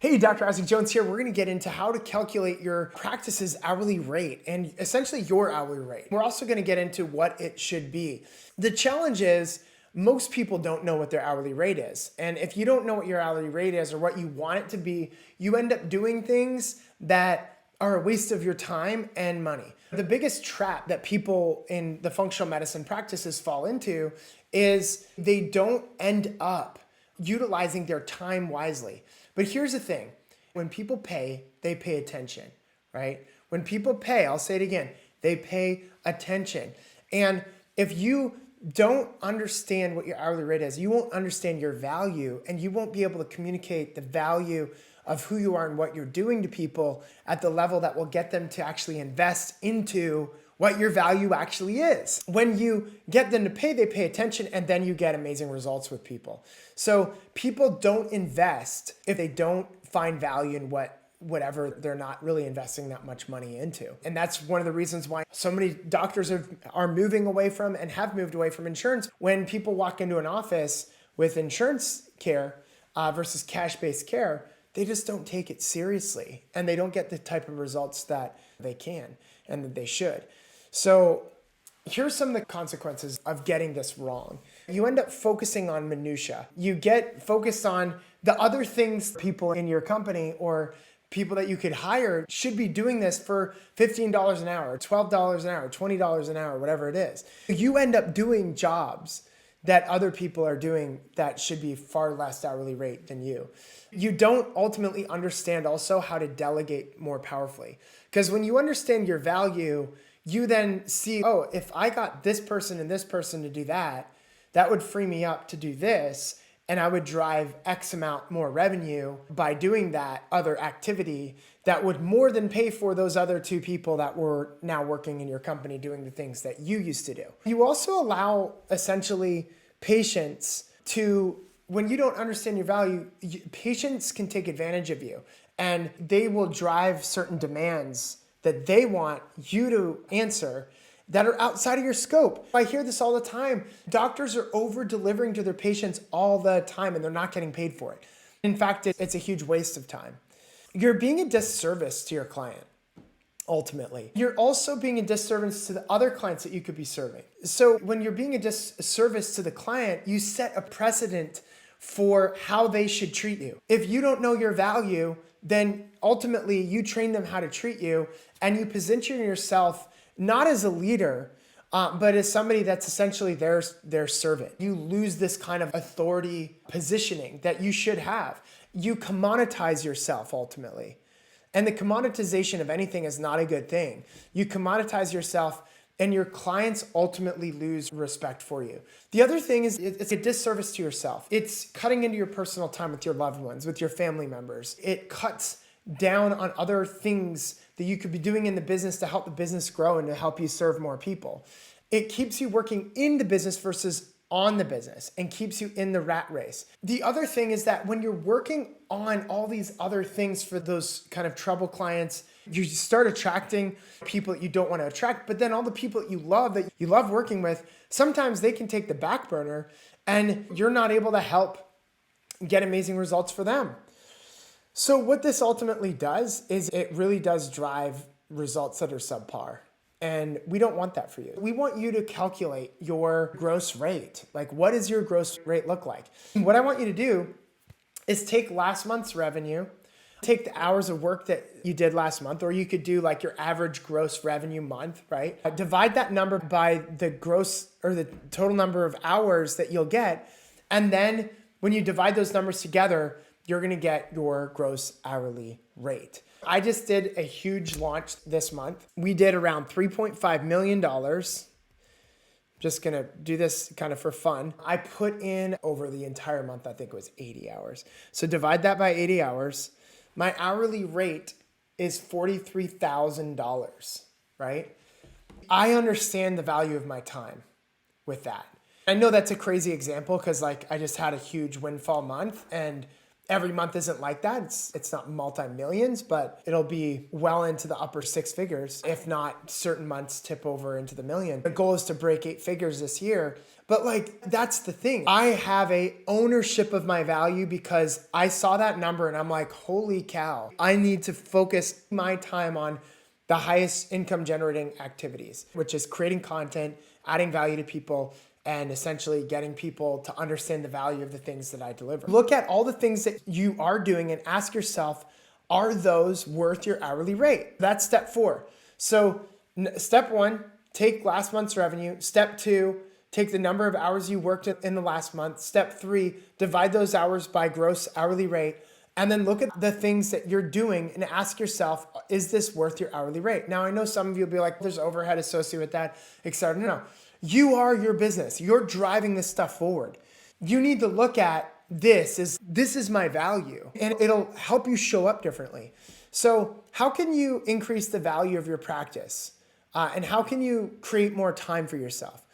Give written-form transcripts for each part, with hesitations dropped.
Hey, Dr. Isaac Jones here. We're going to get into how to calculate your practice's hourly rate and essentially your hourly rate. We're also going to get into what it should be. The challenge is most people don't know what their hourly rate is. And if you don't know what your hourly rate is or what you want it to be, you end up doing things that are a waste of your time and money. The biggest trap that people in the functional medicine practices fall into is they don't end up utilizing their time wisely. But here's the thing, when people pay, they pay attention, right? When people pay, I'll say it again, they pay attention. And if you don't understand what your hourly rate is, you won't understand your value, and you won't be able to communicate the value of who you are and what you're doing to people at the level that will get them to actually invest into what your value actually is. When you get them to pay, they pay attention, and then you get amazing results with people. So people don't invest if they don't find value in whatever they're not really investing that much money into. And that's one of the reasons why so many doctors are moving away from and have moved away from insurance. When people walk into an office with insurance care versus cash-based care, they just don't take it seriously, and they don't get the type of results that they can and that they should. So here's some of the consequences of getting this wrong. You end up focusing on minutia. You get focused on the other things people in your company or people that you could hire should be doing this for $15 an hour, $12 an hour, $20 an hour, whatever it is. You end up doing jobs that other people are doing that should be far less hourly rate than you. You don't ultimately understand also how to delegate more powerfully. Because when you understand your value, you then see, oh, if I got this person and this person to do that, that would free me up to do this, and I would drive X amount more revenue by doing that other activity that would more than pay for those other two people that were now working in your company doing the things that you used to do. You also allow essentially patients to, when you don't understand your value, patients can take advantage of you, and they will drive certain demands that they want you to answer that are outside of your scope. I hear this all the time. Doctors are over-delivering to their patients all the time, and they're not getting paid for it. In fact, it's a huge waste of time. You're being a disservice to your client, ultimately. You're also being a disservice to the other clients that you could be serving. So when you're being a disservice to the client, you set a precedent for how they should treat you. If you don't know your value, then ultimately you train them how to treat you, and you position yourself not as a leader, but as somebody that's essentially their servant. You lose this kind of authority positioning that you should have. You commoditize yourself ultimately. And the commoditization of anything is not a good thing. You commoditize yourself, and your clients ultimately lose respect for you. The other thing is it's a disservice to yourself. It's cutting into your personal time with your loved ones, with your family members. It cuts down on other things that you could be doing in the business to help the business grow and to help you serve more people. It keeps you working in the business versus on the business and keeps you in the rat race. The other thing is that when you're working on all these other things for those kind of trouble clients, you start attracting people that you don't want to attract, but then all the people that you love working with, sometimes they can take the back burner and you're not able to help get amazing results for them. So what this ultimately does is it really does drive results that are subpar. And we don't want that for you. We want you to calculate your gross rate. Like, what does your gross rate look like? What I want you to do is take last month's revenue, take the hours of work that you did last month, or you could do like your average gross revenue month, right? Divide that number by the gross or the total number of hours that you'll get. And then when you divide those numbers together, you're gonna get your gross hourly rate. I just did a huge launch this month. We did around $3.5 million. Just gonna do this kind of for fun. I put in over the entire month, I think it was 80 hours. So divide that by 80 hours. My hourly rate is $43,000, right? I understand the value of my time with that. I know that's a crazy example because like I just had a huge windfall month, and every month isn't like that. It's not multi-millions, but it'll be well into the upper six figures, if not certain months tip over into the million. The goal is to break 8 figures this year, But like, that's the thing. I have a ownership of my value because I saw that number and I'm like, holy cow, I need to focus my time on the highest income generating activities, which is creating content, adding value to people, and essentially getting people to understand the value of the things that I deliver. Look at all the things that you are doing and ask yourself, are those worth your hourly rate? That's step 4. So step 1, take last month's revenue. Step 2, take the number of hours you worked in the last month. Step 3, divide those hours by gross hourly rate. And then look at the things that you're doing and ask yourself, is this worth your hourly rate? Now, I know some of you will be like, there's overhead associated with that, etc. No. You are your business. You're driving this stuff forward. You need to look at this is my value, and it'll help you show up differently. So how can you increase the value of your practice? And how can you create more time for yourself?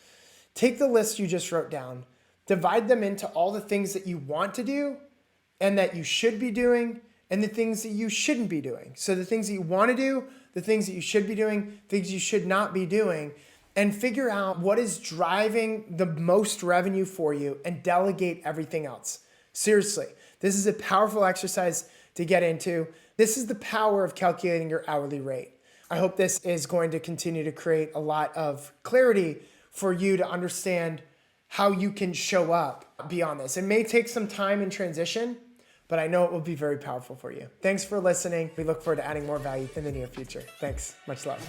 Take the list you just wrote down, divide them into all the things that you want to do and that you should be doing, and the things that you shouldn't be doing. So the things that you want to do, the things that you should be doing, things you should not be doing, and figure out what is driving the most revenue for you and delegate everything else. Seriously, this is a powerful exercise to get into. This is the power of calculating your hourly rate. I hope this is going to continue to create a lot of clarity for you to understand how you can show up beyond this. It may take some time in transition, but I know it will be very powerful for you. Thanks for listening. We look forward to adding more value in the near future. Thanks. Much love.